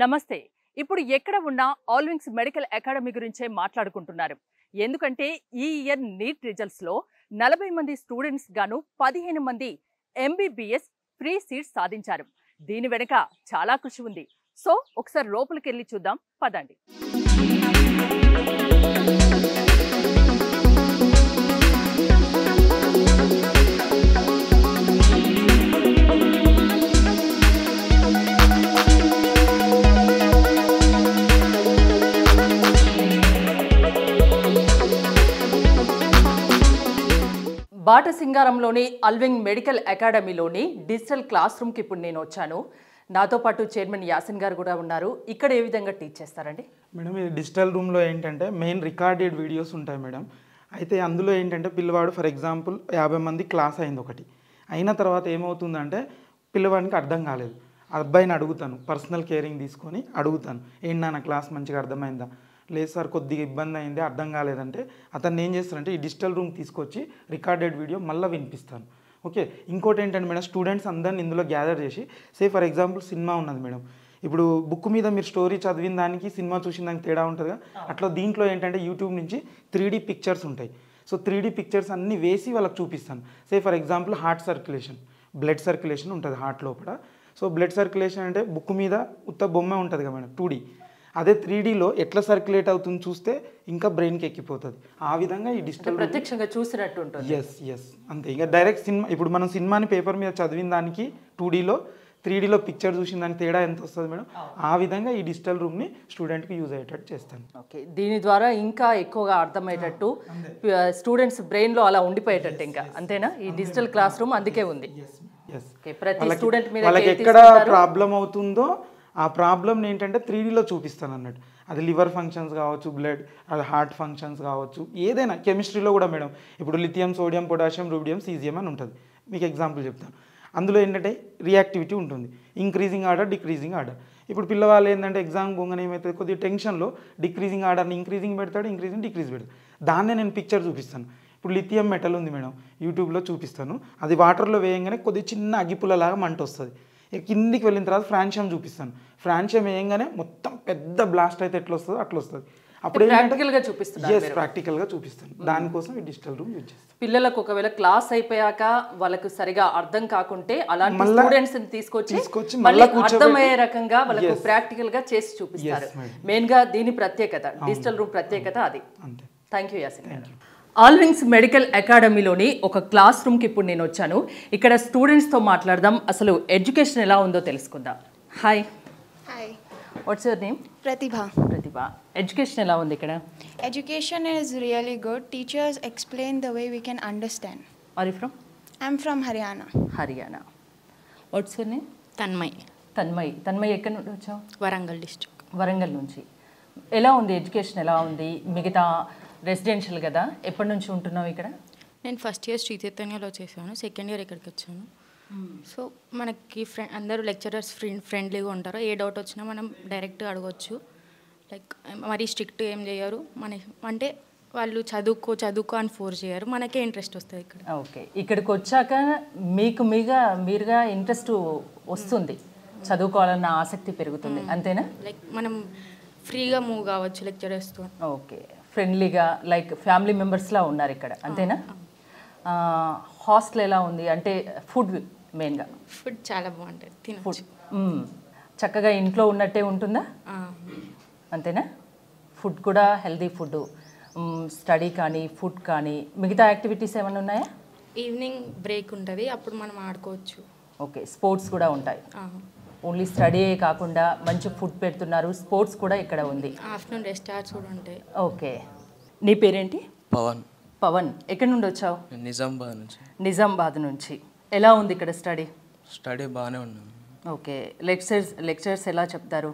నమస్తే. ఇప్పుడు ఎక్కడ ఉన్నా ఆల్ వింగ్స్ మెడికల్ అకాడమీ గురించే మాట్లాడుకుంటున్నారు. ఎందుకంటే ఈ ఇయర్ నీట్ రిజల్ట్స్‌లో 40 మంది స్టూడెంట్స్ గాను 15 మంది ఎంబీబీఎస్ ఫ్రీ సీట్స్ సాధించారు. దీని వెనుక చాలా కృషి ఉంది. సో ఒకసారి లోపలికెళ్ళి చూద్దాం పదండి. బాటసింగారంలోని అల్వింగ్ మెడికల్ అకాడమీలోని డిజిటల్ క్లాస్ రూమ్కి ఇప్పుడు నేను వచ్చాను. నాతో పాటు చైర్మన్ యాసిన్ గారు కూడా ఉన్నారు. ఇక్కడ ఏ విధంగా టీచ్ చేస్తారండి? మేడం ఈ డిజిటల్ రూమ్లో ఏంటంటే మెయిన్ రికార్డెడ్ వీడియోస్ ఉంటాయి మేడం. అయితే అందులో ఏంటంటే పిల్లవాడు ఫర్ ఎగ్జాంపుల్ 50 మంది క్లాస్ అయింది ఒకటి అయిన తర్వాత ఏమవుతుందంటే పిల్లవాడికి అర్థం కాలేదు. అబ్బాయిని అడుగుతాను, పర్సనల్ కేరింగ్ తీసుకొని అడుగుతాను, ఏంటి నా క్లాస్ మంచిగా అర్థమైందా, లేదు సార్ కొద్దిగా ఇబ్బంది అయింది అర్థం కాలేదంటే అతన్ని ఏం చేస్తానంటే ఈ డిజిటల్ రూమ్ తీసుకొచ్చి రికార్డెడ్ వీడియో మళ్ళీ వినిపిస్తాను. ఓకే, ఇంకోటి ఏంటంటే మేడం స్టూడెంట్స్ అందరిని ఇందులో గ్యాదర్ చేసి ఫర్ ఎగ్జాంపుల్ సినిమా ఉన్నది మేడం. ఇప్పుడు బుక్ మీద మీరు స్టోరీ చదివిన దానికి సినిమా చూసిన దానికి తేడా ఉంటుందిగా, అట్లా దీంట్లో ఏంటంటే యూట్యూబ్ నుంచి 3D పిక్చర్స్ ఉంటాయి. సో 3D పిక్చర్స్ అన్నీ వేసి వాళ్ళకి చూపిస్తాను. For example heart circulation, blood circulation ఉంటుంది హార్ట్ లోపల. సో బ్లడ్ సర్క్యులేషన్ అంటే బుక్ మీద ఉత్త బొమ్మ ఉంటుంది కదా మేడం 2D, అదే 3Dలో ఎట్లా సర్క్యులేట్ అవుతుంది చూస్తే ఇంకా బ్రెయిన్కి ఎక్కిపోతుంది. ఆ విధంగా ఈ డిజిటల్ ప్రత్యక్షంగా చూసినట్టు ఉంటుంది. ఎస్ అంతే. ఇక డైరెక్ట్ సినిమా ఇప్పుడు మనం సినిమాని పేపర్ మీద చదివిన దానికి 2Dలో 3Dలో పిక్చర్ చూసిన దానికి తేడా ఎంత వస్తుంది మేడం, ఆ విధంగా ఈ డిజిటల్ రూమ్ని స్టూడెంట్కి యూజ్ అయ్యేటట్టు చేస్తాను. ఓకే, దీని ద్వారా ఇంకా ఎక్కువగా అర్థమయ్యేటట్టు స్టూడెంట్స్ బ్రెయిన్లో అలా ఉండిపోయేటట్టు ఇంకా అంతేనా? ఈ డిజిటల్ క్లాస్ రూమ్ అందుకే ఉంది. ప్రతి స్టూడెంట్ మీద వాళ్ళకి ఎక్కడ ప్రాబ్లం అవుతుందో ఆ ప్రాబ్లమ్ని ఏంటంటే 3Dలో చూపిస్తాను అన్నట్టు. అది లివర్ ఫంక్షన్స్ కావచ్చు, బ్లడ్, అది హార్ట్ ఫంక్షన్స్ కావచ్చు, ఏదైనా. కెమిస్ట్రీలో కూడా మేడం ఇప్పుడు లిథియం, సోడియం, పొటాషియం, రూబిడియం, సీజియం అని ఉంటుంది. మీకు ఎగ్జాంపుల్ చెప్తాను. అందులో ఏంటంటే రియాక్టివిటీ ఉంటుంది, ఇంక్రీజింగ్ ఆర్డర్, డిక్రీజింగ్ ఆర్డర్. ఇప్పుడు పిల్లవాళ్ళు ఏంటంటే ఎగ్జామ్ పోగానే ఏమవుతుంది, కొద్దిగా టెన్షన్లో డిక్రీజింగ్ ఆర్డర్ని ఇంక్రీజింగ్ పెడతాడు, ఇంక్రీజింగ్ డిక్రీజ్ పెడతాడు. దాన్నే నేను పిక్చర్ చూపిస్తాను. ఇప్పుడు లిథియం మెటల్ ఉంది మేడం, యూట్యూబ్లో చూపిస్తాను. అది వాటర్లో వేయంగానే కొద్దిగా చిన్న అగ్గిపుల్లలాగా మంట వస్తుంది. కిందికి వెళ్ళిన తర్వాత ఫ్రాన్షియం చూపిస్తాను. ఫ్రాన్షియం వేయంగానే మొత్తం పెద్ద బ్లాస్ట్ అయితే ఎట్లా వస్తుందో అట్లా వస్తుంది. అప్పుడు ప్రాక్టికల్గా చూపిస్తాను. ప్రాక్టికల్గా చూపిస్తాను. దానికోసం ఈ డిజిటల్ రూమ్ యూజ్ చేస్తాను. పిల్లలకు ఒకవేళ క్లాస్ అయిపోయాక వాళ్ళకు సరిగా అర్థం కాకుంటే అలాంటి స్టూడెంట్స్ తీసుకొచ్చి మళ్ళీ అర్థమయ్యే రకంగా వాళ్ళకు ప్రాక్టికల్ గా చేసి చూపిస్తారు. మెయిన్ గా దీని ప్రత్యేకత, డిజిటల్ రూమ్ ప్రత్యేకత అది. Thank you Yasin. All Wings Medical అకాడమీలోని ఒక క్లాస్ రూమ్కి ఇప్పుడు నేను వచ్చాను. ఇక్కడ స్టూడెంట్స్తో మాట్లాడదాం, అసలు ఎడ్యుకేషన్ ఎలా ఉందో తెలుసుకుందాం. Hi. Hi. Watts your name? Pratibha. Pratibha. Education ఎలా ఉంది ఇక్కడ? Education is really good. Teachers explain the way we can understand. Are you from? I'm from Haryana. Haryana. What's your name? Tanmay. Tanmay ఎక్కడి నుండి వచ్చావు? వరంగల్ డిస్ట్రిక్ట్. వరంగల్ నుంచి. ఎలా ఉంది ఎడ్యుకేషన్, ఎలా ఉంది? మిగతా రెసిడెన్షియల్ కదా, ఎప్పటి నుంచి ఉంటున్నావు ఇక్కడ? నేను ఫస్ట్ ఇయర్ శ్రీ చైతన్యలో చేశాను, సెకండ్ ఇయర్ ఇక్కడికి వచ్చాను. సో మనకి అందరూ లెక్చరర్స్ ఫ్రెండ్లీగా ఉంటారు. ఏ డౌట్ వచ్చినా మనం డైరెక్ట్గా అడగవచ్చు. లైక్ మరీ స్ట్రిక్ట్ ఏం చేయరు. అంటే వాళ్ళు చదువుకో అని ఫోర్స్ చేయరు, మనకే ఇంట్రెస్ట్ వస్తుంది ఇక్కడ. ఓకే, ఇక్కడికి వచ్చాక మీరుగా ఇంట్రెస్ట్ వస్తుంది, చదువుకోవాలన్న ఆసక్తి పెరుగుతుంది, అంతేనా? లైక్ మనం ఫ్రీగా మూవ్ కావచ్చు లెక్చరర్స్తో. ఓకే, ఫ్రెండ్లీగా లైక్ ఫ్యామిలీ మెంబర్స్లా ఉన్నారు ఇక్కడ, అంతేనా? హాస్టల్ ఎలా ఉంది? అంటే ఫుడ్ మెయిన్గా. ఫుడ్ చాలా బాగుంటుంది, తినచ్చు. చక్కగా ఇంట్లో ఉన్నట్టే ఉంటుందా? అంతేనా? ఫుడ్ కూడా హెల్దీ ఫుడ్, స్టడీ కానీ ఫుడ్ కానీ మిగతా యాక్టివిటీస్ ఏమైనా ఉన్నాయా? ఈవినింగ్ బ్రేక్ ఉంటుంది, అప్పుడు మనం ఆడుకోవచ్చు. ఓకే, స్పోర్ట్స్ కూడా ఉంటాయి. ఓన్లీ స్టడీయే కాకుండా మంచి ఫుడ్ పెడుతున్నారు, స్పోర్ట్స్ కూడా ఇక్కడ ఉంది. ఆఫ్టర్నూన్ రెస్ట్ అవర్స్ కూడా ఉంటాయి. ఓకే, నీ పేరేంటి? పవన్. ఎక్కడి నుండి వచ్చావు? నిజామాబాద్ నుంచి. ఎలా ఉంది ఇక్కడ స్టడీ? బాగానే ఉన్నాం. ఓకే, లెక్చర్స్ ఎలా చెప్తారు?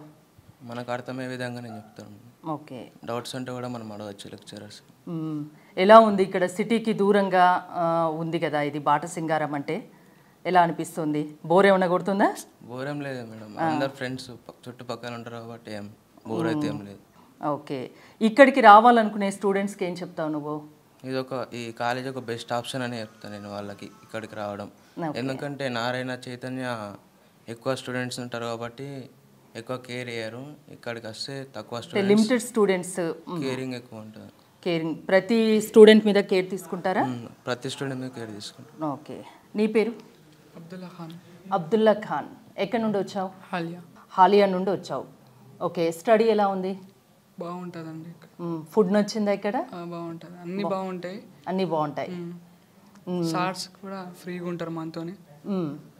మనకు అర్థమయ్యే విధంగా నేను చెప్తాను. ఓకే, డౌట్స్ ఉంటే కూడా మనం అడగచ్చు లెక్చరర్స్. ఎలా ఉంది ఇక్కడ? సిటీకి దూరంగా ఉంది కదా ఇది బాటసింగారం అంటే, ఎలా అనిపిస్తుంది? బోర్ ఏమన్నా కొడుతుందా? బోర్ ఏం లేదు మేడం, అందరు ఫ్రెండ్స్ చుట్టుపక్కల ఉంటారు కాబట్టి ఏం బోర్ అయితే ఏం లేదు. ఓకే, ఇక్కడికి రావాలనుకునే స్టూడెంట్స్కి ఏం చెప్తావు నువ్వు? ఈ కాలేజ్ ఒక బెస్ట్ ఆప్షన్ అని చెప్తాను నేను వాళ్ళకి ఇక్కడికి రావడం. ఎందుకంటే నారాయణ చైతన్య ఎక్కువ స్టూడెంట్స్ ఉంటారు కాబట్టి ఎక్కువ కేర్ చేయరు. ఇక్కడికి వస్తే తక్కువ స్టూడెంట్స్, లిమిటెడ్ స్టూడెంట్స్, కేరింగ్ ఎక్కువ ఉంటుంది. కేరింగ్. ప్రతి స్టూడెంట్ మీద కేర్ తీసుకుంటారా? ప్రతి స్టూడెంట్ మీద కేర్ తీసుకుంటారు. ఓకే. నీ పేరు? అబ్దుల్లా ఖాన్. అబ్దుల్లా ఖాన్. ఎక్కడి నుండి వచ్చావు? హాలియా. హాలియా నుండి వచ్చావు. ఓకే. స్టడీ ఎలా ఉంది? బాగుంటుందండి. ఫుడ్ నచ్చిందా ఇక్కడ? బాగుంటుంది, అన్నీ బాగుంటాయి. అన్నీ బాగుంటాయి. సార్స్ కూడా ఫ్రీగా ఉంటారు మనతోని,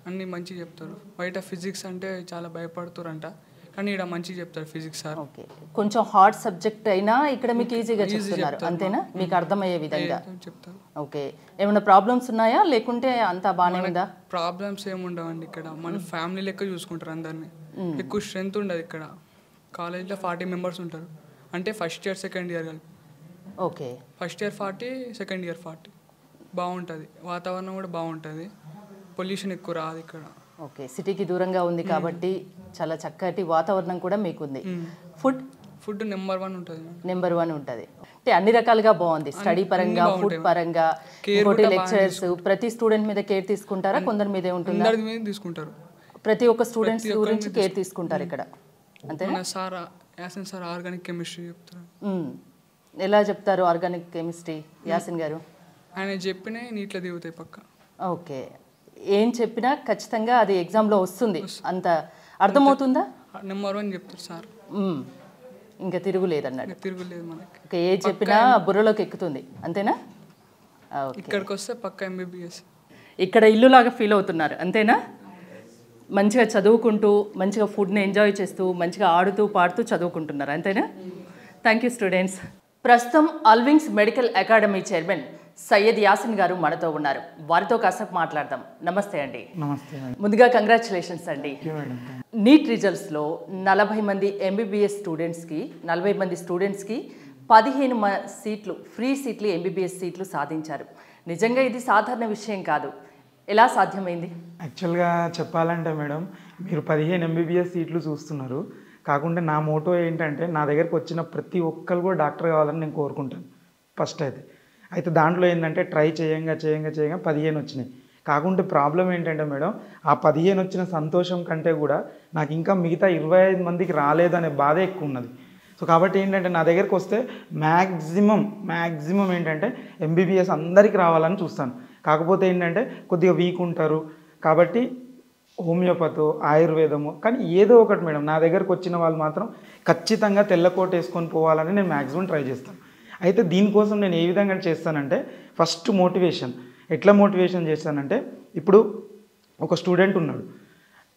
అన్నీ మంచిగా చెప్తారు. బయట ఫిజిక్స్ అంటే చాలా భయపడుతారంట, కానీ ఇక్కడ మంచిగా చెప్తారు ఫిజిక్స్ సార్. ఓకే. కొంచెం హార్డ్ సబ్జెక్ట్ అయినా ఇక్కడ మీకు ఈజీగా చెప్తున్నారు, అంతేనా? మీకు అర్థమయ్యే విధంగా చెప్తారు. ఓకే. ఏమైనా ప్రాబ్లమ్స్ ఉన్నాయా లేకుంటే అంతా బాగానే ఉందా? ప్రాబ్లమ్స్ ఏముండవండి ఇక్కడ. మన ఫ్యామిలీ లెక్క చూసుకుంటారు అందరినీ. ఎక్కువ స్ట్రెంత్ ఉండదు ఇక్కడ. కాలేజ్లో 40 మెంబర్స్ ఉంటారు, అంటే ఫస్ట్ ఇయర్ సెకండ్ ఇయర్ కలిపి. Okay. First year 40, second year 40. బాగుంటుంది, వాతావరణం కూడా బాగుంటుంది, పొల్యూషన్ ఎక్కువ రాదు ఇక్కడ. ఓకే. సిటీకి దూరంగా ఉంది కాబట్టి చాలా చక్కటి వాతావరణం కూడా మీకు ఉంది. ఫుడ్ నెంబర్ 1 ఉంటుంది. నెంబర్ 1 ఉంటుంది. అంటే అన్ని రకాలుగా బాగుంది, స్టడీ పరంగా, ఫుడ్ పరంగా. ఇంకోటి లెక్చరర్స్ ప్రతి స్టూడెంట్ మీద కేర్ తీసుకుంటారా? కొందరి మీదే ఉంటుందా? అందరి మీద తీసుకుంటారు. ప్రతి ఒక్క స్టూడెంట్స్ గురించి కేర్ తీసుకుంటారు ఇక్కడ, అంతేనా? Sir Yasin sir organic chemistry చెప్తారు. ఎలా చెప్తారు ఆర్గానిక్ కెమిస్ట్రీ యాసిన్ గారు? ఆయన చెప్పిన నీటిలో దిగుతాయి పక్క. ఓకే. ఏం చెప్పినా ఖచ్చితంగా అది ఎగ్జామ్లో వస్తుంది, అంత అర్థమవుతుందా? నెంబర్ 1 చెప్తారు సార్. ఇంకా తిరుగులేదన్నాడు. తిరుగులేదు మనకి. ఓకే. ఏ చెప్పినా బుర్రలోకి ఎక్కుతుంది, అంతేనా? ఇక్కడికి వస్తే పక్క MBBS. ఇక్కడ ఇల్లులాగా ఫీల్ అవుతున్నారు, అంతేనా? మంచిగా చదువుకుంటూ, మంచిగా ఫుడ్ని ఎంజాయ్ చేస్తూ, మంచిగా ఆడుతూ పాడుతూ చదువుకుంటున్నారు, అంతేనా? Thank you students. ప్రస్తుతం Allwings medical academy chairman Syed Yasin గారు మనతో ఉన్నారు. వారితో కాసేపు మాట్లాడదాం. నమస్తే అండి. నమస్తే. ముందుగా కంగ్రాచులేషన్స్ అండి. నీట్ రిజల్ట్స్లో 40 మంది MBBS స్టూడెంట్స్కి, 40 మంది స్టూడెంట్స్కి 15 సీట్లు, ఫ్రీ సీట్లు, MBBS సీట్లు సాధించారు. నిజంగా ఇది సాధారణ విషయం కాదు. ఎలా సాధ్యమైంది? యాక్చువల్గా చెప్పాలంటే మేడం, మీరు 15 MBBS సీట్లు చూస్తున్నారు. కాకుండా నా మోటో ఏంటంటే, నా దగ్గరకు వచ్చిన ప్రతి ఒక్కరు కూడా డాక్టర్ కావాలని నేను కోరుకుంటాను ఫస్ట్ అయితే దాంట్లో ఏంటంటే ట్రై చేయంగా 15 వచ్చినాయి. కాకుంటే ప్రాబ్లం ఏంటంటే మేడం, ఆ 15 వచ్చిన సంతోషం కంటే కూడా నాకు ఇంకా మిగతా 25 మందికి రాలేదనే బాధ ఎక్కువ ఉన్నది. సో కాబట్టి ఏంటంటే నా దగ్గరికి వస్తే మ్యాక్సిమం ఏంటంటే MBBS అందరికీ రావాలని చూస్తాను. కాకపోతే ఏంటంటే కొద్దిగా వీక్ ఉంటారు కాబట్టి హోమియోపతో, ఆయుర్వేదము, కానీ ఏదో ఒకటి మేడం నా దగ్గరకు వచ్చిన వాళ్ళు మాత్రం ఖచ్చితంగా తెల్లకోట వేసుకొని పోవాలని నేను మ్యాక్సిమం ట్రై చేస్తాను. అయితే దీనికోసం నేను ఏ విధంగా చేస్తానంటే, ఫస్ట్ మోటివేషన్. ఎట్లా మోటివేషన్ చేస్తానంటే, ఇప్పుడు ఒక స్టూడెంట్ ఉన్నాడు,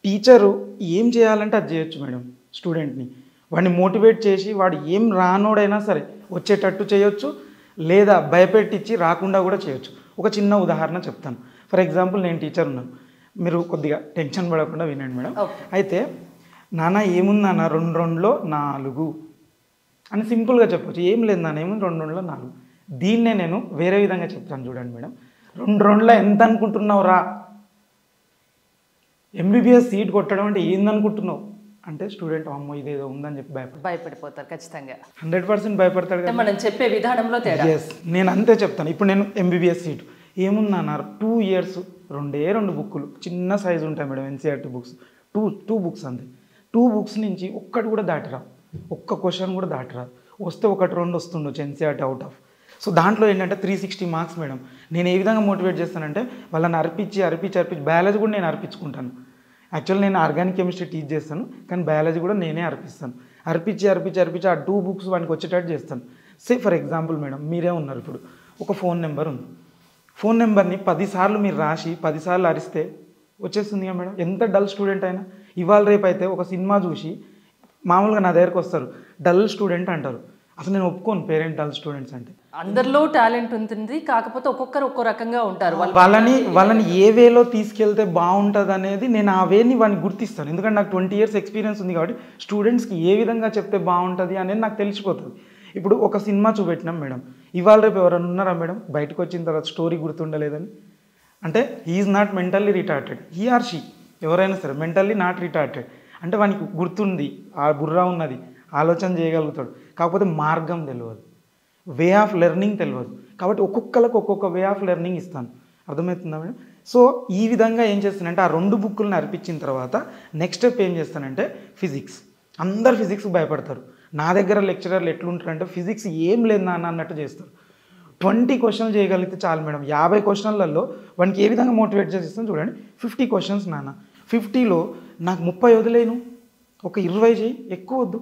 టీచరు ఏం చేయాలంటే అది చేయొచ్చు మేడం. స్టూడెంట్ని వాడిని మోటివేట్ చేసి వాడు ఏం రానోడైనా సరే వచ్చేటట్టు చేయొచ్చు, లేదా భయపెట్టించి రాకుండా కూడా చేయొచ్చు. ఒక చిన్న ఉదాహరణ చెప్తాను. ఫర్ ఎగ్జాంపుల్, నేను టీచర్ ఉన్నాను, మీరు కొద్దిగా టెన్షన్ పడకుండా వినండి మేడం. అయితే నాన్న ఏముంది నాన్న 2 4 అని సింపుల్గా చెప్పచ్చు. ఏం లేదు నాన్న, ఏముంది 2 4. దీన్నే నేను వేరే విధంగా చెప్తాను చూడండి మేడం. 2 ఎంత అనుకుంటున్నావు రా, MBBS సీట్ కొట్టడం అంటే ఏందనుకుంటున్నావు అంటే స్టూడెంట్ అమ్మో ఇదేదో ఉందని చెప్పి భయపడిపోతారు. ఖచ్చితంగా 100% భయపడతాడు కదా. మనం చెప్పే విధానంలో తేడా. ఎస్, నేను అంతే చెప్తాను. ఇప్పుడు నేను MBBS సీటు ఏముందన్నారు 2 years 2 బుక్కులు చిన్న సైజు ఉంటాయి మేడం. NCERT బుక్స్ 2 బుక్స్ అంతే. 2 బుక్స్ నుంచి ఒక్కటి కూడా దాటిరావు, ఒక్క క్వశ్చన్ కూడా దాటిరాదు. వస్తే 1-2 వస్తుండొచ్చు NCERT అవుట్ ఆఫ్. సో దాంట్లో ఏంటంటే 360 మార్క్స్ మేడం. నేను ఏ విధంగా మోటివేట్ చేస్తానంటే, వాళ్ళని అర్పించి బయాలజీ కూడా నేను అర్పించుకుంటాను. యాక్చువల్లీ నేను ఆర్గానిక్ కెమిస్ట్రీ టీచ్ చేస్తాను, కానీ బయాలజీ కూడా నేనే అర్పిస్తాను. అర్పించి ఆ 2 బుక్స్ వానికి వచ్చేటట్టు చేస్తాను. సే ఫర్ ఎగ్జాంపుల్ మేడం, మీరే ఉన్నారు, ఇప్పుడు ఒక ఫోన్ నెంబర్ ఉంది. ఫోన్ నెంబర్ని 10 సార్లు మీరు రాసి 10 సార్లు అరిస్తే వచ్చేస్తుంది కదా మేడం. ఎంత డల్ స్టూడెంట్ అయినా. ఇవాళ రేపు అయితే ఒక సినిమా చూసి మామూలుగా నా దగ్గరకు వస్తారు, డల్ స్టూడెంట్ అంటారు. అసలు నేను ఒప్పుకోను పేరెంట్ డల్ స్టూడెంట్స్ అంటే. అందరిలో టాలెంట్ ఉంటుంది, కాకపోతే ఒక్కొక్కరు ఒక్కో రకంగా ఉంటారు. వాళ్ళని ఏ వేలో తీసుకెళ్తే బాగుంటుంది అనేది నేను ఆ వేని వాడిని గుర్తిస్తాను. ఎందుకంటే నాకు 20 years ఎక్స్పీరియన్స్ ఉంది కాబట్టి స్టూడెంట్స్కి ఏ విధంగా చెప్తే బాగుంటుంది అనేది నాకు తెలిసిపోతుంది. ఇప్పుడు ఒక సినిమా చూపెట్టినాం మేడం, ఇవాళ రేపు ఎవరైనా ఉన్నారా మేడం బయటకు వచ్చిన తర్వాత స్టోరీ గుర్తుండలేదని? అంటే he's not mentally retarded, he or she ఎవరైనా సరే మెంటల్లీ నాట్ రిటార్టెడ్ అంటే వానికి గుర్తుంది, ఆ బుర్ర ఉన్నది, ఆలోచన చేయగలుగుతాడు. కాకపోతే మార్గం తెలియదు, వే ఆఫ్ లెర్నింగ్ తెలియదు. కాబట్టి ఒక్కొక్కరికి ఒక్కొక్క వే ఆఫ్ లెర్నింగ్ ఇస్తాను. అర్థమవుతుందా మేడం? సో ఈ విధంగా ఏం చేస్తానంటే ఆ 2 బుక్కులను అర్పించిన తర్వాత నెక్స్ట్ స్టెప్ ఏం చేస్తానంటే ఫిజిక్స్. అందరు ఫిజిక్స్ భయపడతారు. నా దగ్గర లెక్చరర్లు ఎట్లుంటారంటే ఫిజిక్స్ ఏం లేదు నాన్న అన్నట్టు చేస్తారు. 20 క్వశ్చన్లు చేయగలిగితే చాలు మేడం. 50 క్వశ్చన్లలో వానికి ఏ విధంగా మోటివేట్ చేస్తాను చూడండి. 50 క్వశ్చన్స్ నాన్న, 50లో నాకు 30 వదిలేను, ఒక 20 చేయి, ఎక్కువ వద్దు,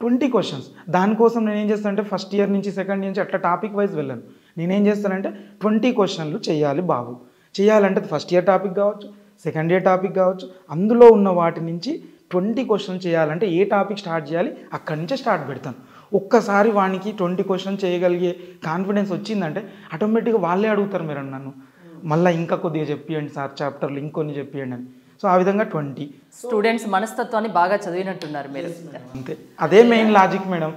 20 క్వశ్చన్స్. దానికోసం నేను ఏం చేస్తానంటే ఫస్ట్ ఇయర్ నుంచి సెకండ్ ఇయర్ నుంచి అట్లా టాపిక్ వైజ్ వెళ్ళాను. నేనేం చేస్తానంటే 20 క్వశ్చన్లు చేయాలి బాబు. చేయాలంటే ఫస్ట్ ఇయర్ టాపిక్ కావచ్చు, సెకండ్ ఇయర్ టాపిక్ కావచ్చు, అందులో ఉన్న వాటి నుంచి 20 క్వశ్చన్లు చేయాలంటే ఏ టాపిక్ స్టార్ట్ చేయాలి అక్కడి నుంచే స్టార్ట్ పెడతాను. ఒక్కసారి వానికి 20 క్వశ్చన్ చేయగలిగే కాన్ఫిడెన్స్ వచ్చిందంటే ఆటోమేటిక్గా వాళ్ళే అడుగుతారు మీరు నన్ను, మళ్ళీ ఇంకా కొద్దిగా చెప్పియండి సార్ చాప్టర్లు ఇంకొన్ని చెప్పియండి అని. సో ఆ విధంగా 20 స్టూడెంట్స్ మనస్తత్వాన్ని బాగా చదివినట్టున్నారు మీరు. అంతే, అదే మెయిన్ లాజిక్ మేడం.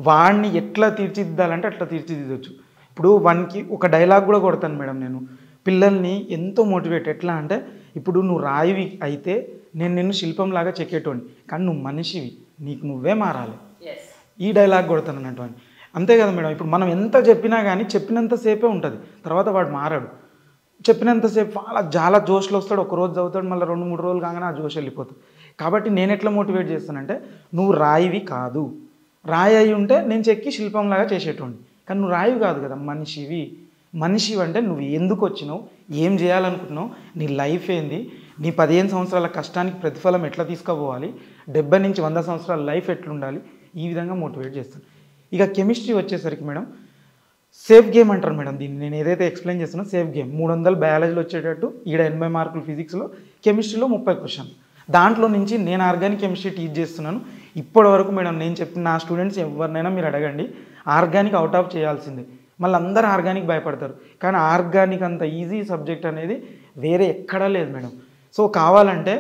వాడిని ఎట్లా తీర్చిదిద్దాలంటే అట్లా తీర్చిదిద్దొచ్చు. ఇప్పుడు వానికి ఒక డైలాగ్ కూడా కొడతాను మేడం నేను. పిల్లల్ని ఎంతో మోటివేట్ ఎట్లా అంటే, ఇప్పుడు నువ్వు రాయివి అయితే నేను నిన్ను శిల్పంలాగా చెక్కేటోని, కానీ నువ్వు మనిషివి, నీకు నువ్వే మారాలి. ఈ డైలాగ్ కొడతాను అన్నటువంటి. అంతే కదా మేడం. ఇప్పుడు మనం ఎంత చెప్పినా కానీ చెప్పినంతసేపే ఉంటుంది, తర్వాత వాడు మారాడు. చెప్పినంతసేపు చాలా జోష్లో వస్తాడు, ఒక రోజు చదువుతాడు, మళ్ళీ 2-3 రోజులు కాగానే ఆ జోష్ వెళ్ళిపోతుంది. కాబట్టి నేను ఎట్లా మోటివేట్ చేస్తానంటే, నువ్వు రాయివి కాదు, రాయి అయి ఉంటే నేను చెక్కి శిల్పంలాగా చేసేటోండి, కానీ నువ్వు రాయివి కాదు కదా, మనిషివి. మనిషివి అంటే నువ్వు ఎందుకు వచ్చినావు, ఏం చేయాలనుకుంటున్నావు, నీ లైఫ్ ఏంది, నీ 15 సంవత్సరాల కష్టానికి ప్రతిఫలం ఎట్లా తీసుకుపోవాలి, 70 నుంచి 100 సంవత్సరాల లైఫ్ ఎట్లుండాలి, ఈ విధంగా మోటివేట్ చేస్తాను. ఇక కెమిస్ట్రీ వచ్చేసరికి మేడం సేఫ్ గేమ్ అంటారు మేడం దీన్ని. నేను ఏదైతే ఎక్స్ప్లెయిన్ చేస్తున్నా సేఫ్ గేమ్. 300 బయాలజీలో వచ్చేటట్టు ఈడ 80 మార్కులు ఫిజిక్స్లో, కెమిస్ట్రీలో 30 క్వశ్చన్. దాంట్లో నుంచి నేను ఆర్గానిక్ కెమిస్ట్రీ టీచ్ చేస్తున్నాను. ఇప్పటి వరకు మేడం నేను చెప్పిన నా స్టూడెంట్స్ ఎవరినైనా మీరు అడగండి, ఆర్గానిక్ అవుట్ ఆఫ్ చేయాల్సిందే. మళ్ళీ అందరూ ఆర్గానిక్ భయపడతారు, కానీ ఆర్గానిక్ అంత ఈజీ సబ్జెక్ట్ అనేది వేరే ఎక్కడా లేదు మేడం. సో కావాలంటే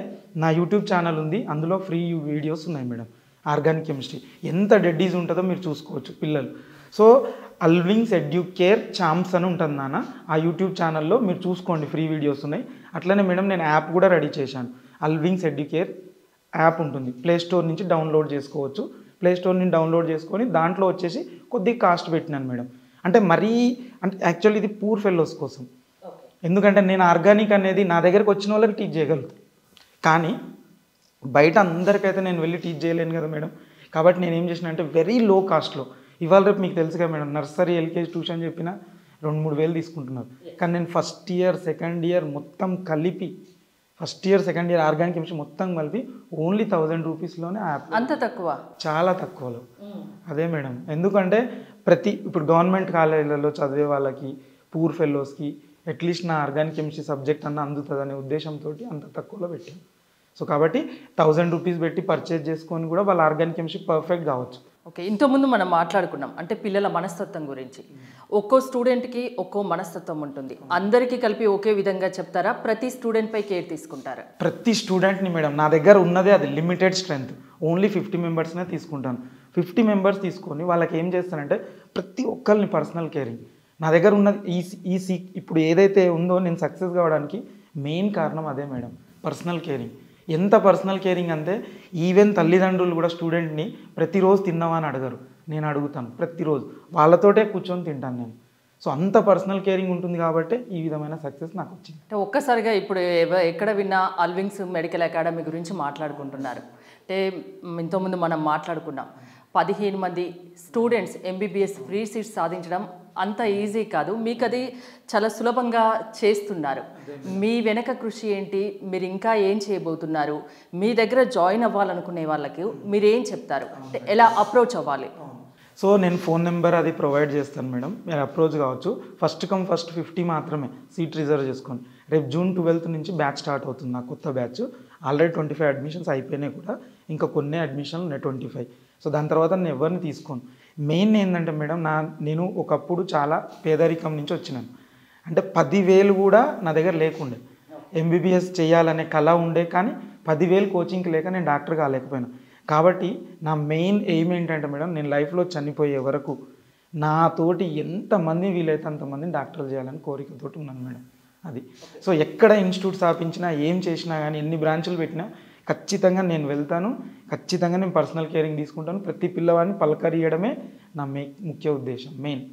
నా యూట్యూబ్ ఛానల్ ఉంది, అందులో ఫ్రీ వీడియోస్ ఉన్నాయి మేడం. ఆర్గానిక్ కెమిస్ట్రీ ఎంత డెడ్డీస్ ఉంటుందో మీరు చూసుకోవచ్చు పిల్లలు. సో అల్వింగ్స్ ఎడ్యుకేర్ ఛాంప్స్ అని ఉంటుంది నాన్న, ఆ యూట్యూబ్ ఛానల్లో మీరు చూసుకోండి, ఫ్రీ వీడియోస్ ఉన్నాయి. అట్లనే మేడం నేను యాప్ కూడా రెడీ చేశాను, అల్వింగ్స్ ఎడ్యుకేర్ యాప్ ఉంటుంది, ప్లేస్టోర్ నుంచి డౌన్లోడ్ చేసుకోవచ్చు. ప్లేస్టోర్ నుంచి డౌన్లోడ్ చేసుకొని దాంట్లో వచ్చేసి కొద్దిగా కాస్ట్ పెట్టినాను మేడం. అంటే మరీ అంటే యాక్చువల్లీ ఇది పూర్ ఫెలోస్ కోసం, ఎందుకంటే నేను ఆర్గానిక్ అనేది నా దగ్గరకు వచ్చిన వాళ్ళకి టీచ్ చేయగలుగుతాను, కానీ బయట అందరికైతే నేను వెళ్ళి టీచ్ చేయలేను కదా మేడం. కాబట్టి నేను ఏం చేసిన అంటే వెరీ లో కాస్ట్లో, ఇవాళ రేపు మీకు తెలుసు కదా మేడం, నర్సరీ ఎల్కేజీ ట్యూషన్ చెప్పిన 2-3 వేలు తీసుకుంటున్నారు. కానీ నేను ఫస్ట్ ఇయర్ సెకండ్ ఇయర్ మొత్తం కలిపి, first year second year organic chemistry మొత్తం కలిపి ఓన్లీ 1000 రూపీస్లోనే యాప్. అంత తక్కువ? చాలా తక్కువలో. అదే మేడం, ఎందుకంటే ఇప్పుడు గవర్నమెంట్ కాలేజీలలో చదివే వాళ్ళకి, పూర్ ఫెలోస్కి అట్లీస్ట్ నా ఆర్గానిక్ కెమిస్ట్రీ సబ్జెక్ట్ అన్న అందుతుంది అనే ఉద్దేశంతో అంత తక్కువలో పెట్టాను. సో కాబట్టి 1000 రూపీస్ పెట్టి పర్చేజ్ చేసుకొని కూడా వాళ్ళ ఆర్గానిక్ కెమిస్ట్రీ పర్ఫెక్ట్ కావచ్చు. ఓకే, ఇంతకుముందు మనం మాట్లాడుకున్నాం అంటే పిల్లల మనస్తత్వం గురించి. ఒక్కో స్టూడెంట్కి ఒక్కో మనస్తత్వం ఉంటుంది, అందరికీ కలిపి ఒకే విధంగా చెప్తారా, ప్రతి స్టూడెంట్పై కేర్ తీసుకుంటారా? ప్రతి స్టూడెంట్ని మేడం, నా దగ్గర ఉన్నదే అది లిమిటెడ్ స్ట్రెంత్, ఓన్లీ 50 మెంబర్స్నే తీసుకుంటాను. 50 మెంబర్స్ తీసుకొని వాళ్ళకి ఏం చేస్తానంటే ప్రతి ఒక్కరిని పర్సనల్ కేరింగ్. నా దగ్గర ఉన్నది ఇప్పుడు ఏదైతే ఉందో నేను సక్సెస్ కావడానికి మెయిన్ కారణం అదే మేడం, పర్సనల్ కేరింగ్. ఎంత పర్సనల్ కేరింగ్ అంటే ఈవెన్ తల్లిదండ్రులు కూడా స్టూడెంట్ని ప్రతిరోజు తిన్నావా అని అడగరు, నేను అడుగుతాను ప్రతిరోజు, వాళ్ళతోటే కూర్చొని తింటాను నేను. సో అంత పర్సనల్ కేరింగ్ ఉంటుంది కాబట్టి ఈ విధమైన సక్సెస్ నాకు వచ్చింది. అంటే ఒక్కసారిగా ఇప్పుడు ఎక్కడ విన్నా అల్వింగ్స్ మెడికల్ అకాడమీ గురించి మాట్లాడుకుంటున్నారు. అంటే ఇంతకుముందు మనం మాట్లాడుకున్నాం, 15 మంది స్టూడెంట్స్ ఎంబీబీఎస్ ఫ్రీ సీట్స్ సాధించడం అంత ఈజీ కాదు, మీకు అది చాలా సులభంగా చేస్తున్నారు. మీ వెనక కృషి ఏంటి, మీరు ఇంకా ఏం చేయబోతున్నారు, మీ దగ్గర జాయిన్ అవ్వాలనుకునే వాళ్ళకి మీరు ఏం చెప్తారు, అంటే ఎలా అప్రోచ్ అవ్వాలి? సో నేను ఫోన్ నెంబర్ అది ప్రొవైడ్ చేస్తాను మేడం, మీరు అప్రోచ్ కావచ్చు. ఫస్ట్ కమ్ ఫస్ట్ 50 మాత్రమే సీట్ రిజర్వ్ చేసుకోండి. రేపు June 12th నుంచి బ్యాచ్ స్టార్ట్ అవుతుంది, నా కొత్త బ్యాచ్. ఆల్రెడీ 25 అడ్మిషన్స్ అయిపోయినాయి కూడా, ఇంకా కొన్ని అడ్మిషన్లు ఉన్నాయి 25. సో దాని తర్వాత నేను ఎవరిని తీసుకోను. మెయిన్ ఏంటంటే మేడం, నేను ఒకప్పుడు చాలా పేదరికం నుంచి వచ్చినాను. అంటే 10,000 కూడా నా దగ్గర లేకుండే, ఎంబీబీఎస్ చేయాలనే కళ ఉండే, కానీ 10,000 కోచింగ్కి లేక నేను డాక్టర్ కాలేకపోయాను. కాబట్టి నా మెయిన్ ఎయిమ్ ఏంటంటే మేడం, నేను లైఫ్లో చనిపోయే వరకు నాతోటి ఎంతమంది వీలైతే అంతమందిని డాక్టర్లు చేయాలని కోరికతోటి ఉన్నాను మేడం. అది సో ఎక్కడ ఇన్స్టిట్యూట్ స్థాపించినా ఏం చేసినా కానీ ఎన్ని బ్రాంచులు పెట్టినా ఖచ్చితంగా నేను వెళ్తాను, ఖచ్చితంగా నేను పర్సనల్ కేరింగ్ తీసుకుంటాను. ప్రతి పిల్లవాడిని పలకరియడమే నా ముఖ్య ఉద్దేశం మెయిన్.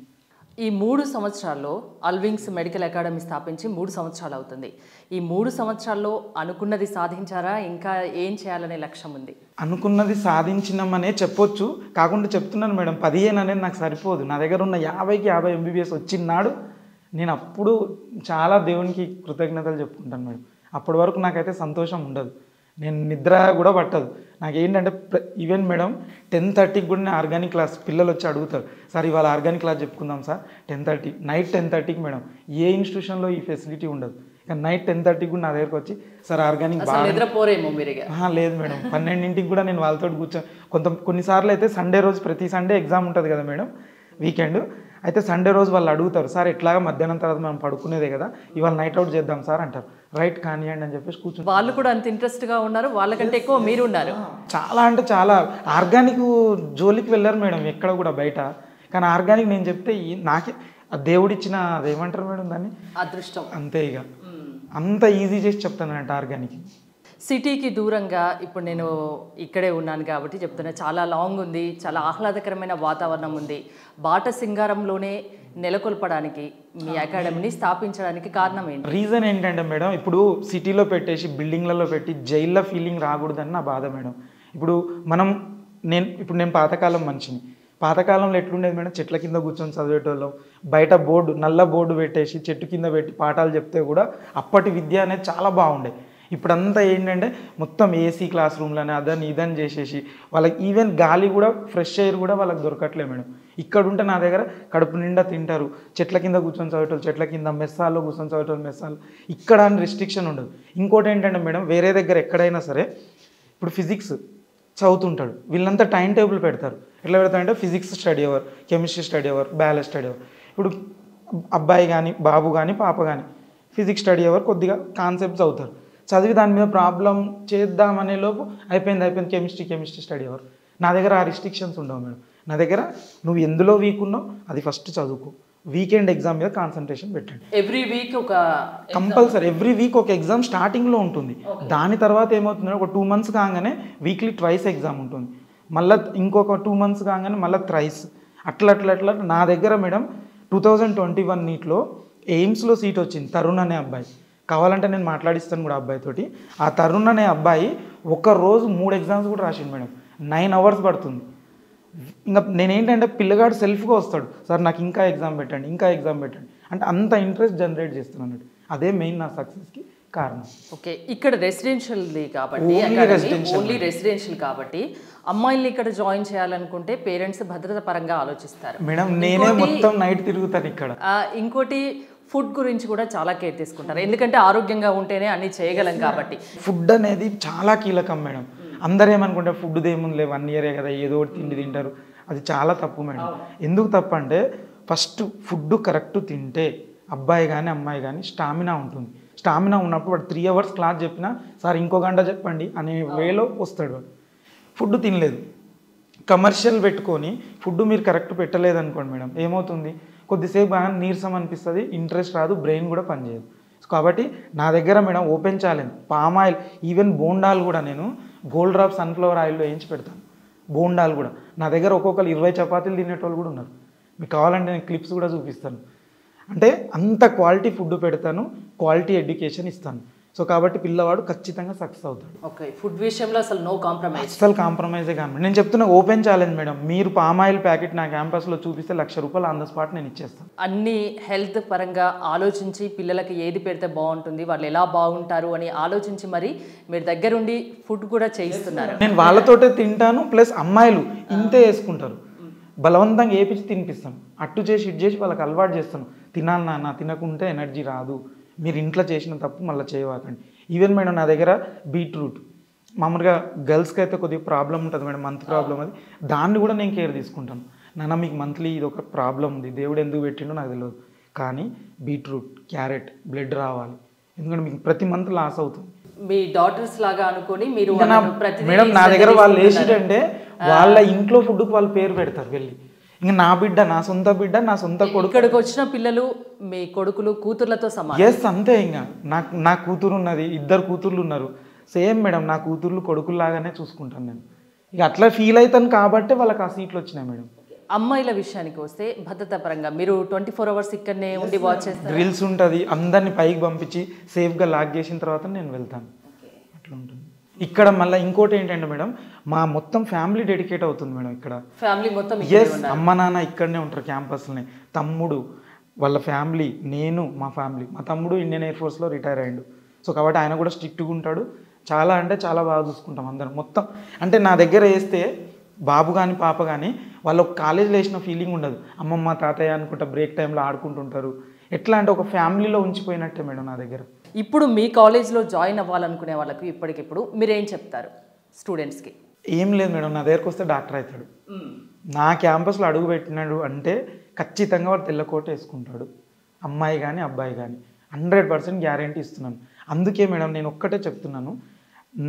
ఈ 3 సంవత్సరాల్లో అల్వింగ్స్ మెడికల్ అకాడమీ స్థాపించి 3 సంవత్సరాలు అవుతుంది. ఈ 3 సంవత్సరాల్లో అనుకున్నది సాధించారా, ఇంకా ఏం చేయాలనే లక్ష్యం ఉంది? అనుకున్నది సాధించినామనే చెప్పొచ్చు. కాకుండా చెప్తున్నాను మేడం, 15 అనేది నాకు సరిపోదు. నా దగ్గర ఉన్న 50కి 50 MBBS వచ్చినాడు నేను అప్పుడు చాలా దేవునికి కృతజ్ఞతలు చెప్పుకుంటాను మేడం. అప్పటి వరకు నాకైతే సంతోషం ఉండదు, నేను నిద్ర కూడా పట్టదు. నాకేంటంటే ఈవెన్ మేడం 10:30కి కూడా నేను ఆర్గానిక్ క్లాస్ పిల్లలు వచ్చి అడుగుతారు, సార్ ఇవాళ ఆర్గానిక్ క్లాస్ చెప్పుకుందాం సార్ 10:30 నైట్ 10:30కి మేడం. ఏ ఇన్స్టిట్యూషన్లో ఈ ఫెసిలిటీ ఉండదు. ఇక నైట్ 10:30కి కూడా నా దగ్గరకు వచ్చి సార్ ఆర్గానిక్ లేదు మేడం. 12ంటికి కూడా నేను వాళ్ళతో కొన్నిసార్లు అయితే సండే రోజు, ప్రతి సండే ఎగ్జామ్ ఉంటుంది కదా మేడం, వీకెండ్ అయితే సండే రోజు వాళ్ళు అడుగుతారు, సార్ ఎట్లాగా మధ్యాహ్నం తర్వాత మనం పడుకునేదే కదా, ఇవాళ నైట్ అవుట్ చేద్దాం సార్ అంటారు. రైట్ కానివ్వండి అని చెప్పేసి కూర్చొని వాళ్ళు కూడా అంత ఇంట్రెస్ట్గా ఉన్నారు, వాళ్ళకంటే ఎక్కువ మీరు ఉన్నారు. చాలా అంటే చాలా. ఆర్గానిక్ జోలికి వెళ్ళారు మేడం ఎక్కడ కూడా బయట, కానీ ఆర్గానిక్ నేను చెప్తే నాకే దేవుడిచ్చిన అదేమంటారు మేడం దాన్ని, అదృష్టం అంతే. ఇక అంత ఈజీ చేసి చెప్తానంట ఆర్గానిక్. సిటీకి దూరంగా ఇప్పుడు నేను ఇక్కడే ఉన్నాను కాబట్టి చెప్తున్నా, చాలా లాంగ్ ఉంది, చాలా ఆహ్లాదకరమైన వాతావరణం ఉంది. బాట సింగారంలోనే నెలకొల్పడానికి మీ అకాడమీని స్థాపించడానికి కారణం ఏంటి? రీజన్ ఏంటంటే మేడం, ఇప్పుడు సిటీలో పెట్టేసి బిల్డింగ్లలో పెట్టి జైల్లో ఫీలింగ్ రాకూడదని నా బాధ మేడం. ఇప్పుడు నేను పాతకాలం మనిషిని. పాతకాలంలో ఎట్లుండేది మేడం, చెట్ల కింద కూర్చొని చదివేటోళ్ళం, బయట నల్ల బోర్డు పెట్టేసి చెట్టు కింద పెట్టి పాఠాలు చెప్తే కూడా అప్పటి విద్య అనేది చాలా బాగుండే. ఇప్పుడంతా ఏంటంటే మొత్తం ఏసీ క్లాస్ రూమ్లని అదని ఇదని చేసేసి వాళ్ళకి ఈవెన్ గాలి కూడా, ఫ్రెష్ ఎయిర్ కూడా వాళ్ళకి దొరకట్లేదు మేడం. ఇక్కడ ఉంటే నా దగ్గర కడుపు నిండా తింటారు, చెట్ల కింద కూర్చొని చదివేటోళ్ళు చెట్ల కింద, మెస్సాల్లో కూర్చొని చదివేటోళ్ళు మెస్సాలు, ఇక్కడ అని రిస్ట్రిక్షన్ ఉండదు. ఇంకోటి ఏంటంటే మేడం, వేరే దగ్గర ఎక్కడైనా సరే ఇప్పుడు ఫిజిక్స్ చదువుతుంటాడు, వీళ్ళంతా టైం టేబుల్ పెడతారు. ఎట్లా పెడతారంటే physics study hour, chemistry study hour, biology study hour. ఇప్పుడు అబ్బాయి కానీ బాబు కానీ పాప కానీ ఫిజిక్స్ స్టడీ అవర్ కొద్దిగా కాన్సెప్ట్స్ అవుతారు, చదివి దాని మీద ప్రాబ్లం చేద్దామనే లోపు అయిపోయింది కెమిస్ట్రీ స్టడీ అవర్. నా దగ్గర ఆ రిస్ట్రిక్షన్స్ ఉండవు మేడం. నా దగ్గర నువ్వు ఎందులో వీక్ ఉన్నావు అది ఫస్ట్ చదువుకో, వీకెండ్ ఎగ్జామ్ మీద కాన్సన్ట్రేషన్ పెట్టండి. ఎవ్రీ వీక్ ఒక కంపల్సరీ ఎవ్రీ వీక్ ఒక ఎగ్జామ్ స్టార్టింగ్లో ఉంటుంది. దాని తర్వాత ఏమవుతుందంటే ఒక 2 months కాగానే వీక్లీ ట్వైస్ ఎగ్జామ్ ఉంటుంది, మళ్ళీ ఇంకొక 2 months కాగానే మళ్ళీ థ్రైస్, అట్లా నా దగ్గర మేడం 2021 నీట్లో ఎయిమ్స్లో సీట్ వచ్చింది. తరుణ్ అనే అబ్బాయి, కావాలంటే నేను మాట్లాడిస్తాను కూడా అబ్బాయితోటి. ఆ తరుణ్ అనే అబ్బాయి ఒకరోజు 3 ఎగ్జామ్స్ కూడా రాసిండు మేడం, 9 hours పడుతుంది. ఇంకా నేనేంటంటే పిల్లగాడు సెల్ఫ్గా వస్తాడు, సార్ నాకు ఇంకా ఎగ్జామ్ పెట్టండి అంటే అంత ఇంట్రెస్ట్ జనరేట్ చేస్తున్నాను అన్నట్టు. అదే మెయిన్ నా సక్సెస్కి కారణం. ఓకే, ఇక్కడ రెసిడెన్షియల్ది కాబట్టి, ఓన్లీ రెసిడెన్షియల్ కాబట్టి అమ్మాయిల్ని ఇక్కడ జాయిన్ చేయాలనుకుంటే పేరెంట్స్ భద్రత పరంగా ఆలోచిస్తారు మేడం. నేనే మొత్తం నైట్ తిరుగుతాను ఇక్కడ. ఇంకోటి ఫుడ్ గురించి కూడా చాలా కేర్ తీసుకుంటారు, ఎందుకంటే ఆరోగ్యంగా ఉంటేనే అన్ని చేయగలం కాబట్టి. ఫుడ్ అనేది చాలా కీలకం మేడం. అందరూ ఏమనుకుంటే ఫుడ్ ఏముందిలే 1 year కదా ఏదో ఒకటి తిండి తింటారు, అది చాలా తప్పు మేడం. ఎందుకు తప్పు అంటే ఫస్ట్ ఫుడ్ కరెక్ట్ తింటే అబ్బాయి కానీ అమ్మాయి కానీ స్టామినా ఉంటుంది. స్టామినా ఉన్నప్పుడు వాడు 3 hours క్లాస్ చెప్పినా సార్ ఇంకో గంట చెప్పండి అనే వేలో వస్తాడు. ఫుడ్ తినలేదు, కమర్షియల్ పెట్టుకొని ఫుడ్ మీరు కరెక్ట్ పెట్టలేదు అనుకోండి మేడం, ఏమవుతుంది, కొద్దిసేపు బాగా నీరసం అనిపిస్తుంది, ఇంట్రెస్ట్ రాదు, బ్రెయిన్ కూడా పనిచేయదు. కాబట్టి నా దగ్గర madam open challenge, palm oil, even బోండాలు కూడా నేను గోల్డ్ డ్రాప్ సన్ఫ్లవర్ ఆయిల్లో వేయించి పెడతాను. బోండాలు కూడా నా దగ్గర ఒక్కొక్కరు 20 చపాతీలు తినేటోళ్ళు కూడా ఉన్నారు. మీకు కావాలంటే నేను క్లిప్స్ కూడా చూపిస్తాను. అంటే అంత క్వాలిటీ ఫుడ్ పెడతాను, క్వాలిటీ ఎడ్యుకేషన్ ఇస్తాను. సో కాబట్టి పిల్లవాడు ఖచ్చితంగా సక్సెస్ అవుతాడు. ఓకే, ఫుడ్ విషయంలో అసలు నో కాంప్రమైజ్, అసలు కాంప్రమైజే కాదు. నేను చెప్తున్నా ఓపెన్ ఛాలెంజ్ మేడం, మీరు పామ్ ఆయిల్ ప్యాకెట్ నా క్యాంపస్లో చూపిస్తే ₹1,00,000 ఆన్ ద స్పాట్ నేను ఇచ్చేస్తాను. అన్ని హెల్త్ పరంగా ఆలోచించి పిల్లలకి ఏది పెడితే బాగుంటుంది, వాళ్ళు ఎలా బాగుంటారు అని ఆలోచించి మరి మీరు దగ్గరుండి ఫుడ్ కూడా చేయిస్తున్నారు. నేను వాళ్ళతోటే తింటాను, ప్లస్ అమ్మాయిలు ఇంతే వేసుకుంటారు, బలవంతంగా ఏపించి తినిపిస్తాను, అట్టు చేసి ఇటు చేసి వాళ్ళకి అలవాటు చేస్తాను. తినాలి నాన్న, తినకుంటే ఎనర్జీ రాదు, మీరు ఇంట్లో చేసిన తప్పు మళ్ళీ చేయవాకండి. ఈవెన్ మేడం నా దగ్గర బీట్రూట్, మామూలుగా గర్ల్స్కి అయితే కొద్దిగా ప్రాబ్లం ఉంటుంది మేడం, మంత్ ప్రాబ్లం, అది దాన్ని కూడా నేను కేర్ తీసుకుంటాను. నాన్న మీకు మంత్లీ ఇది ఒక ప్రాబ్లం ఉంది, దేవుడు ఎందుకు పెట్టిండో నాకు తెలియదు, కానీ బీట్రూట్, క్యారెట్, బ్లడ్ రావాలి, ఎందుకంటే మీకు ప్రతి మంత్ లాస్ అవుతుంది. మీ డాటర్స్ లాగా అనుకొని మీరు మేడం నా దగ్గర వాళ్ళు వేసిటంటే వాళ్ళ ఇంట్లో ఫుడ్కి వాళ్ళు పేరు పెడతారు వెళ్ళి, ఇంకా నా బిడ్డ, నా సొంత బిడ్డ, నా సొంత కొడుకు. ఇక్కడికి వచ్చిన పిల్లలు మీ కొడుకులు కూతుర్లతో సమానం. ఎస్ అంతే. ఇంకా నా కూతురు ఉన్నది, 2 కూతుర్లు ఉన్నారు, సేమ్ మేడం నా కూతుర్లు కొడుకుల్లాగానే చూసుకుంటాను నేను. ఇక అట్లా ఫీల్ అవుతాను కాబట్టి వాళ్ళకి ఆ సీట్లు వచ్చినాయి మేడం. అమ్మాయిల విషయానికి వస్తే భద్రతా పరంగా మీరు 24 అవర్స్ ఇక్కడనే ఉండి వాచ్ చేస్తారు? డ్రిల్స్ ఉంటుంది, అందరిని పైకి పంపించి సేఫ్గా లాక్ చేసిన తర్వాత నేను వెళ్తాను. అట్లా ఉంటుంది. ఇక్కడ మళ్ళీ ఇంకోటి ఏంటంటే మేడం, మా మొత్తం ఫ్యామిలీ డెడికేట్ అవుతుంది మేడం. ఇక్కడ ఫ్యామిలీ మొత్తం అమ్మ నాన్న ఇక్కడనే ఉంటారు క్యాంపస్లోనే. తమ్ముడు వాళ్ళ ఫ్యామిలీ, నేను మా ఫ్యామిలీ. మా తమ్ముడు ఇండియన్ ఎయిర్ ఫోర్స్లో రిటైర్ అయ్యాడు. సో కాబట్టి ఆయన కూడా స్ట్రిక్ట్గా ఉంటాడు. చాలా అంటే చాలా బాగా చూసుకుంటాం అందరం. మొత్తం అంటే నా దగ్గర వేస్తే బాబు కానీ పాప కానీ వాళ్ళు ఒక కాలేజీలో వేసిన ఫీలింగ్ ఉండదు. అమ్మమ్మ తాతయ్య అనుకుంటా బ్రేక్ టైంలో ఆడుకుంటుంటారు. ఎట్లా అంటే ఒక ఫ్యామిలీలో ఉంచిపోయినట్టే మేడం నా దగ్గర. ఇప్పుడు మీ కాలేజ్లో జాయిన్ అవ్వాలనుకునే వాళ్ళకి ఇప్పటికిప్పుడు మీరేం చెప్తారు స్టూడెంట్స్కి? ఏం లేదు మేడం, నా దగ్గరకు వస్తే డాక్టర్ అవుతాడు. నా క్యాంపస్లో అడుగు పెట్టినాడు అంటే ఖచ్చితంగా వాడు తెల్లకోట వేసుకుంటాడు, అమ్మాయి కానీ అబ్బాయి కానీ. 100% గ్యారంటీ ఇస్తున్నాను. అందుకే మేడం నేను ఒక్కటే చెప్తున్నాను,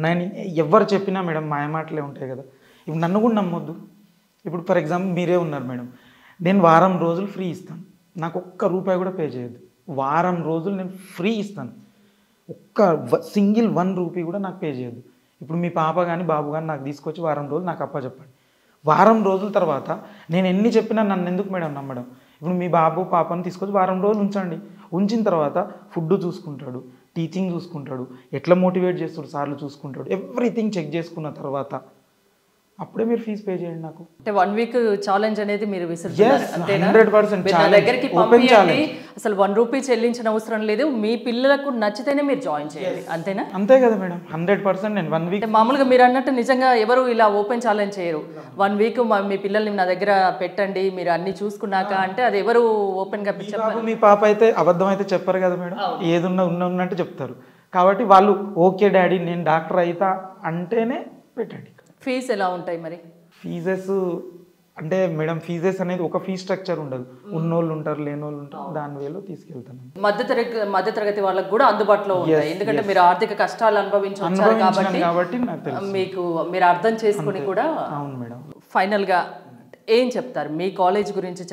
నేను ఎవరు చెప్పినా మేడం మాయమాటలే ఉంటాయి కదా. ఇప్పుడు నన్ను కూడా నమ్మొద్దు. ఇప్పుడు ఫర్ ఎగ్జాంపుల్ మీరే ఉన్నారు మేడం, నేను వారం రోజులు ఫ్రీ ఇస్తాను, నాకు ఒక్క రూపాయి కూడా పే చేయొద్దు. వారం రోజులు నేను ఫ్రీ ఇస్తాను, ఒక్క సింగిల్ 1 రూపీ కూడా నాకు పే చేయొద్దు. ఇప్పుడు మీ పాప కానీ బాబు కానీ నాకు తీసుకొచ్చి వారం రోజులు నాకు అప్పచెప్పండి. వారం రోజుల తర్వాత నేను ఎన్ని చెప్పినా నన్ను ఎందుకు మేడం నమ్మడం? ఇప్పుడు మీ బాబు పాపని తీసుకొచ్చి వారం రోజులు ఉంచండి. ఉంచిన తర్వాత ఫుడ్ చూసుకుంటాడు, టీచింగ్ చూసుకుంటాడు, ఎట్లా మోటివేట్ చేస్తాడు సార్లు చూసుకుంటాడు, ఎవ్రీథింగ్ చెక్ చేసుకున్న తర్వాత అప్పుడే మీరు ఫీజు పే చేయండి నాకు. అంటే 1 వీక్ ఛాలెంజ్ అనేది మీరు విసురుతున్నారు అంతేనా? 100% నా దగ్గరికి పంపించండి, అసలు 1 రూపీ చెల్లించిన అవసరం లేదు, మీ పిల్లలకు నచ్చితేనే మీరు జాయిన్ చేయాలి అంతేనా? అంతే కదా మేడం, 100% నేను 1 వీక్. మామూలుగా మీరు అన్నట్టు నిజంగా ఎవరు ఇలా ఓపెన్ ఛాలెంజ్ చేయరు. 1 వీక్ మీ పిల్లల్ని నా దగ్గర పెట్టండి మీరు అన్ని చూసుకున్నాక అంటే అది ఎవరు ఓపెన్ గా చెప్పారు. మీ పాప అయితే అబద్ధం అయితే చెప్పారు కదా మేడం, ఏదున్నా ఉన్నట్టు చెప్తారు. కాబట్టి వాళ్ళు ఓకే డాడీ నేను డాక్టర్ అవుతా అంటేనే పెట్టండి. ఫీజు ఎలా ఉంటాయి మరి? ఫీజెస్ అంటే మేడం ఫీజెస్ అనేది ఒక ఫీ స్ట్రక్చర్ ఉండదు. ఉన్నోళ్ళు ఉంటారు, లేనోళ్ళు ఉంటారు, దాని వేలో తీసుకెళ్తాను. మధ్యతరగతి వాళ్ళకి కూడా అందుబాటులో ఉంటాయి, ఎందుకంటే మీరు ఆర్థిక కష్టాలు అనుభవించారు కాబట్టి మీకు మీరు అర్థం చేసుకుని కూడా. అవును మేడం. ఫైనల్గా ఏం చెప్తారు మీ కాలేజ్ గురించి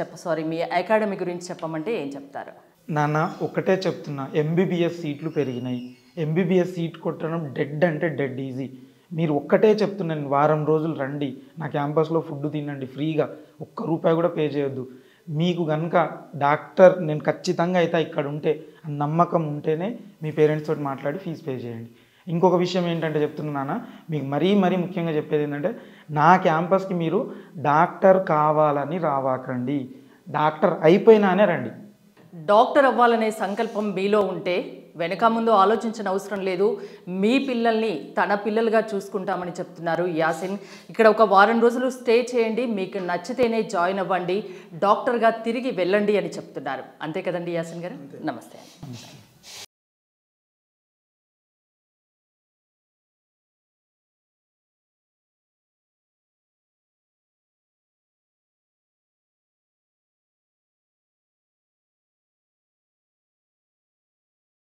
మీ అకాడమీ గురించి చెప్పమంటే ఏం చెప్తారు? నాన్న ఒకటే చెప్తున్నా, ఎంబీబీఎస్ సీట్లు పెరిగినాయి. ఎంబీబీఎస్ సీట్ కొట్టడం డెడ్ అంటే డెడ్ ఈజీ. మీరు ఒక్కటే చెప్తున్నాను, వారం రోజులు రండి, నా క్యాంపస్లో ఫుడ్ తినండి ఫ్రీగా, ఒక్క రూపాయి కూడా పే చేయొద్దు. మీకు కనుక డాక్టర్ నేను ఖచ్చితంగా అయితే ఇక్కడ ఉంటే నమ్మకం ఉంటేనే మీ పేరెంట్స్ తోటి మాట్లాడి ఫీజు పే చేయండి. ఇంకొక విషయం ఏంటంటే చెప్తున్నానా, మీకు మరీ ముఖ్యంగా చెప్పేది ఏంటంటే, నా క్యాంపస్కి మీరు డాక్టర్ కావాలని రావాకండి, డాక్టర్ అయిపోయినానే రండి. డాక్టర్ అవ్వాలనే సంకల్పం మీలో ఉంటే వెనక ముందు ఆలోచించిన అవసరం లేదు, మీ పిల్లల్ని తన పిల్లలుగా చూసుకుంటామని చెప్తున్నారు యాసిన్. ఇక్కడ ఒక వారం రోజులు స్టే చేయండి, మీకు నచ్చితేనే జాయిన్ అవ్వండి, డాక్టర్గా తిరిగి వెళ్ళండి అని చెప్తున్నారు. అంతే కదండి యాసిన్ గారు? నమస్తే.